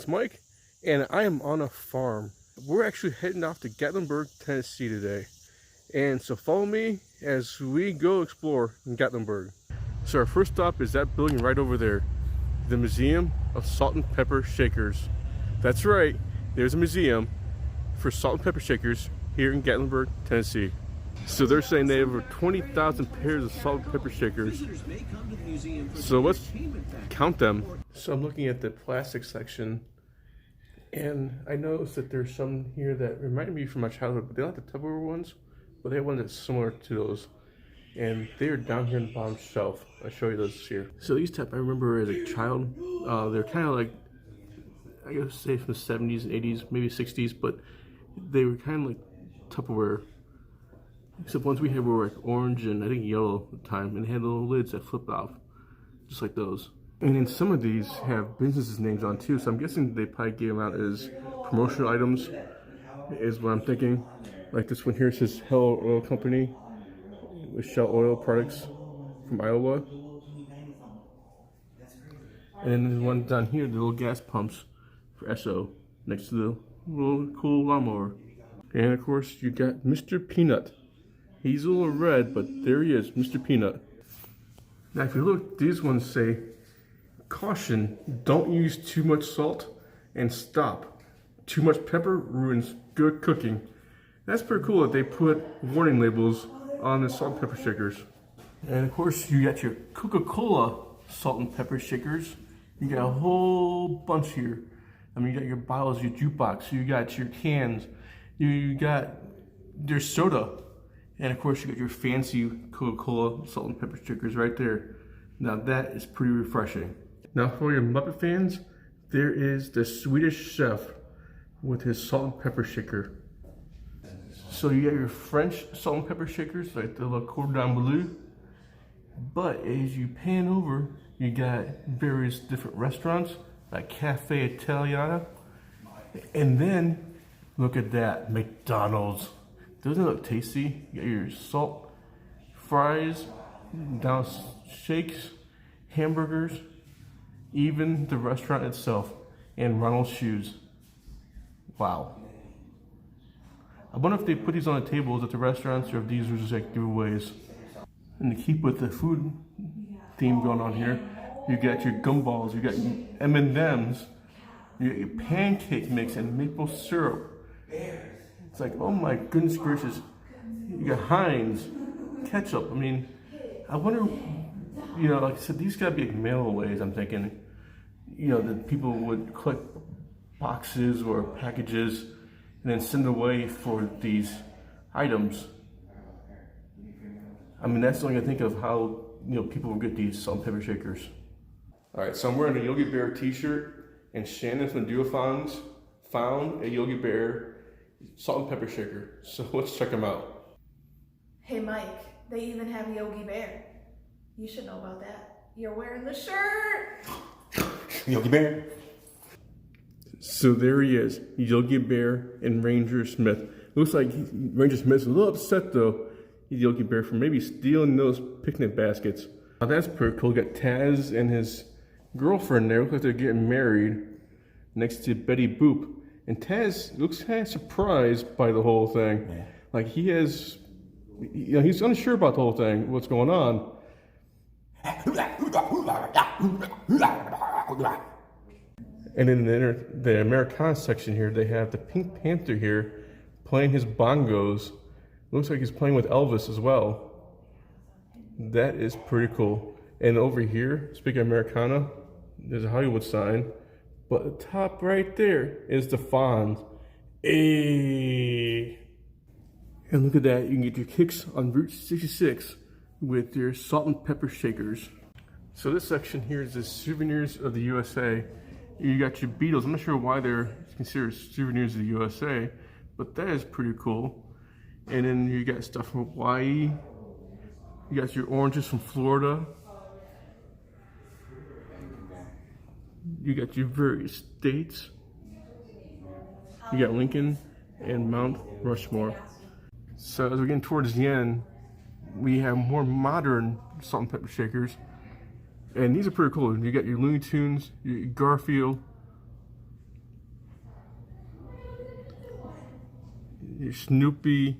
it's Mike, and I am on a farm. We're actually heading off to Gatlinburg, Tennessee today. And so follow me as we go explore in Gatlinburg. So our first stop is that building right over there, the Museum of Salt and Pepper Shakers. That's right, there's a museum for salt and pepper shakers here in Gatlinburg, Tennessee. So they're saying they have over 20,000 pairs of salt and pepper shakers. So let's count them. So I'm looking at the plastic section, and I noticed that there's some here that remind me from my childhood, but they're not the Tupperware ones, but they have one that's similar to those. And they are down here in the bottom shelf. I'll show you those here. So these type I remember as a child. They're kind of like, I guess say from the 70s and 80s, maybe 60s, but they were kind of like Tupperware. Except ones we had were like orange and I think yellow at the time, and they had little lids that flipped off, just like those. And then some of these have businesses' names on too, so I'm guessing they probably gave them out as promotional items, is what I'm thinking. Like this one here says Hello Oil Company with Shell Oil products from Iowa. And then there's one down here, the little gas pumps for Esso, next to the little cool lawnmower. And of course you got Mr. Peanut. He's a little red, but there he is, Mr. Peanut. Now if you look, these ones say, caution, don't use too much salt, and stop. Too much pepper ruins good cooking. That's pretty cool that they put warning labels on the salt and pepper shakers. And of course you got your Coca-Cola salt and pepper shakers. You got a whole bunch here. I mean, you got your bottles, your jukebox, you got your cans, you got your soda. And of course you got your fancy Coca-Cola salt and pepper shakers right there. Now that is pretty refreshing. Now for your Muppet fans, there is the Swedish chef with his salt and pepper shaker. So you got your French salt and pepper shakers, like the Le Cordon Bleu. But as you pan over, you got various different restaurants, like Cafe Italiana. And then, look at that, McDonald's. Doesn't it look tasty? You got your salt, fries, down shakes, hamburgers, even the restaurant itself, and Ronald's shoes. Wow. I wonder if they put these on the tables at the restaurants or if these are just like giveaways. And to keep with the food theme going on here, you got your gumballs, you got M&M's, you got your pancake mix and maple syrup. It's like, oh my goodness gracious. You got Heinz, ketchup. I mean, I wonder, you know, like I said, these gotta be like mail-aways, I'm thinking. You know, that people would collect boxes or packages and then send away for these items. I mean, that's the only I think of how, you know, people would get these salt and pepper shakers. All right, so I'm wearing a Yogi Bear t-shirt, and Shannon from Duophons found a Yogi Bear salt and pepper shaker. So let's check them out. Hey Mike, they even have Yogi Bear. You should know about that. You're wearing the shirt. Yogi Bear. So there he is, Yogi Bear and Ranger Smith. Looks like Ranger Smith's a little upset though, Yogi Bear, for maybe stealing those picnic baskets. Now that's pretty cool. Got Taz and his girlfriend there. Looks like they're getting married next to Betty Boop. And Taz looks kind of surprised by the whole thing. Yeah. Like he has, you know, he's unsure about the whole thing, what's going on. And in the Americana section here, they have the Pink Panther here playing his bongos. Looks like he's playing with Elvis as well. That is pretty cool. And over here, speaking of Americana, there's a Hollywood sign. But the top right there is the Fonz. Ayy. And look at that, you can get your kicks on Route 66 with your salt and pepper shakers. So this section here is the souvenirs of the USA. You got your Beatles. I'm not sure why they're considered souvenirs of the USA, but that is pretty cool. And then you got stuff from Hawaii. You got your oranges from Florida. You got your various states. You got Lincoln and Mount Rushmore. So as we're getting towards the end, we have more modern salt and pepper shakers. And these are pretty cool. You got your Looney Tunes, your Garfield, your Snoopy.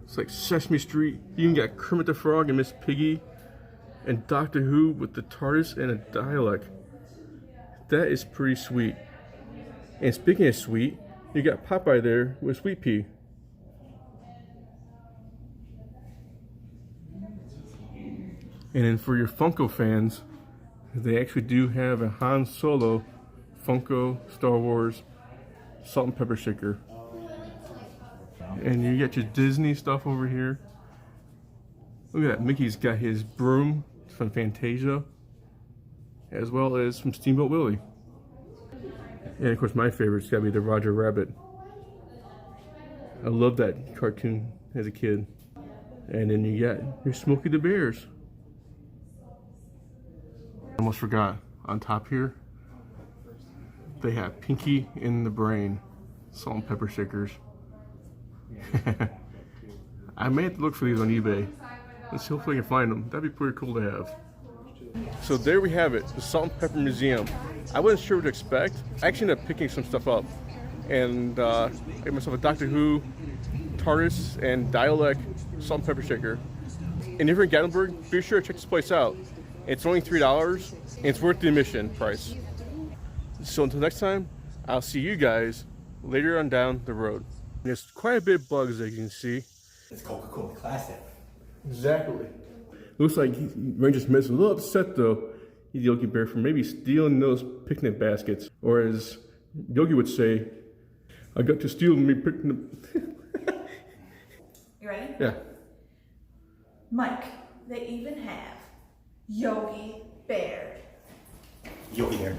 It's like Sesame Street. You even got Kermit the Frog and Miss Piggy. And Doctor Who with the TARDIS and a dialect. That is pretty sweet. And speaking of sweet, you got Popeye there with Sweet Pea. And then for your Funko fans, they actually do have a Han Solo Funko Star Wars salt and pepper shaker. And you got your Disney stuff over here. Look at that, Mickey's got his broom from Fantasia, as well as from Steamboat Willie. And of course my favorite's gotta be the Roger Rabbit. I love that cartoon as a kid. And then you got your Smokey the Bears. Almost forgot, on top here, they have Pinky in the Brain salt and pepper shakers. I may have to look for these on eBay. Let's see, hopefully I can find them. That'd be pretty cool to have. So there we have it, the Salt and Pepper Museum. I wasn't sure what to expect. I actually ended up picking some stuff up. And got myself a Doctor Who, TARDIS, and dialect salt and pepper shaker. And if you're in Gatlinburg, be sure to check this place out. It's only $3, and it's worth the admission price. So until next time, I'll see you guys later on down the road. There's quite a bit of bugs, as you can see. It's Coca-Cola Classic. Exactly. Looks like Ranger's Smith's a little upset though, Yogi Bear, for maybe stealing those picnic baskets. Or as Yogi would say, I got to steal me picnic. You ready? Yeah. Mike, they even have Yogi Bear. Yogi Bear.